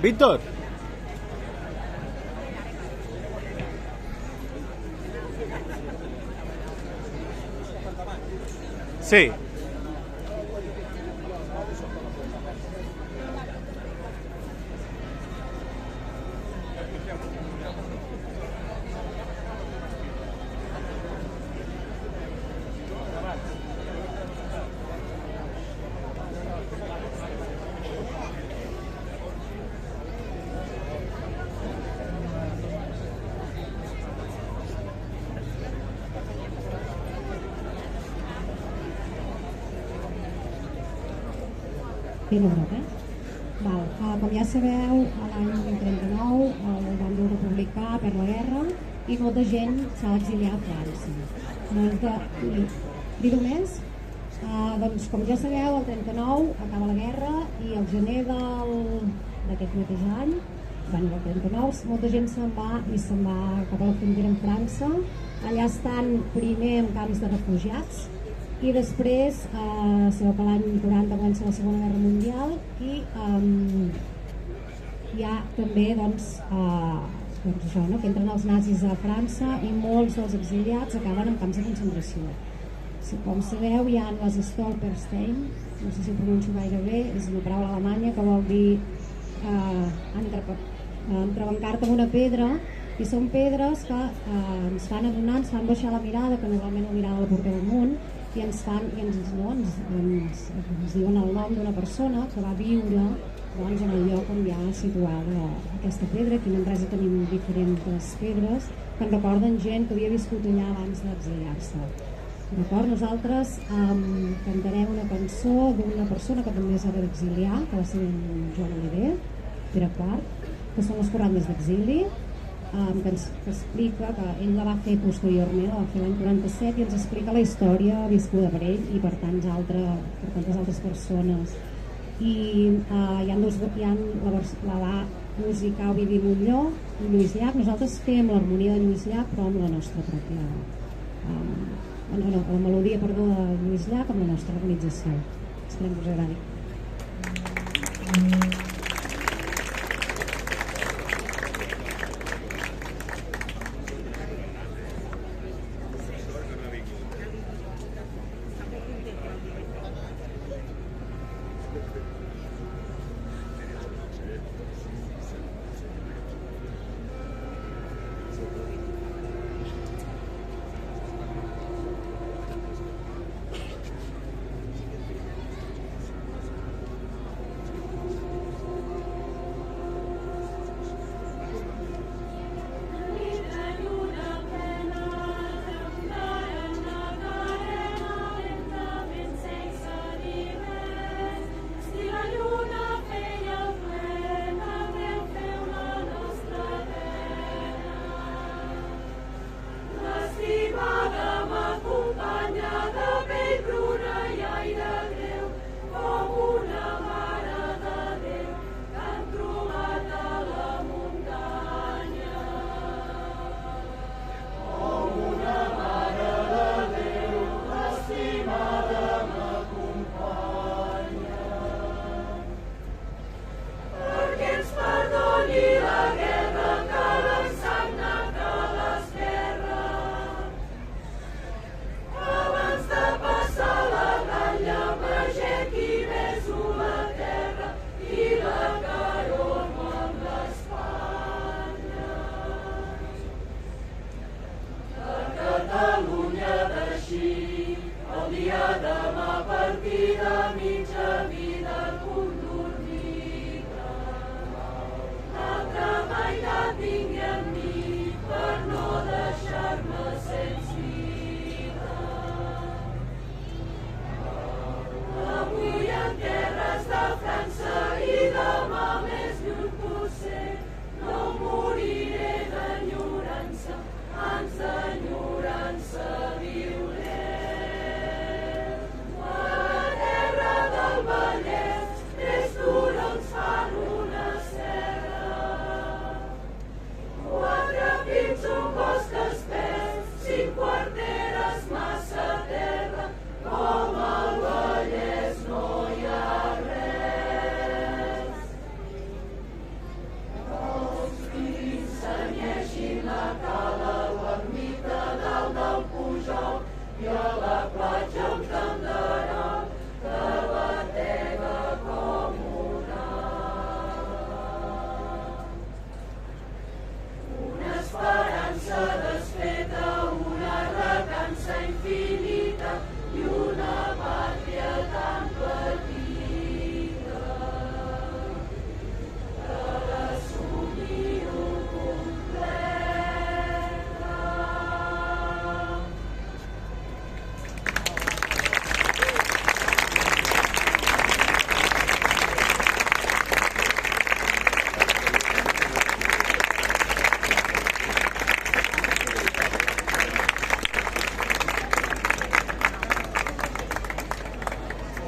Víctor. Sí. Com ja sabeu, l'any 39 el bàndol republicà perd la guerra i molta gent s'ha d'exiliar a França. Dir-ho més? Doncs com ja sabeu, el 39 acaba la guerra i al gener d'aquest mateix any, el 39, molta gent se'n va cap a la frontera amb França. Allà estan primer en camps de refugiats i després sabeu que l'any 40 comença la Segona Guerra Mundial i hi ha també això, no? Que entren els nazis a França i molts dels exiliats acaben en camps de concentració. Com sabeu, hi ha les Stolperstein, no sé si ho pronuncio gaire bé, és una paraula alemanya que vol dir entrebancar-te amb una pedra, i són pedres que ens fan adonar, ens fan baixar la mirada, que normalment la mirada la portem amunt, i ens diuen el nom d'una persona que va viure en el lloc on hi ha situada aquesta pedra. Aquí a Manresa tenim diferents pedres que ens recorden gent que havia viscut allà abans d'exiliar-se. Nosaltres cantarem una cançó d'una persona que també s'ha d'exiliar, que va ser en Joan Oliver, Pere Quart, que són les Corrandes d'Exili, que explica que ell la va fer posteriorment, la va fer l'any 47, i ens explica la història viscuda per ell i per tantes altres persones. I hi ha la música Ovidi Montlló i Lluís Llach. Nosaltres fem l'harmonia de Lluís Llach, però amb la nostra pròpia la melodia, de Lluís Llach, amb la nostra organització. Esperem que us agradi. Enyorança viuré. Your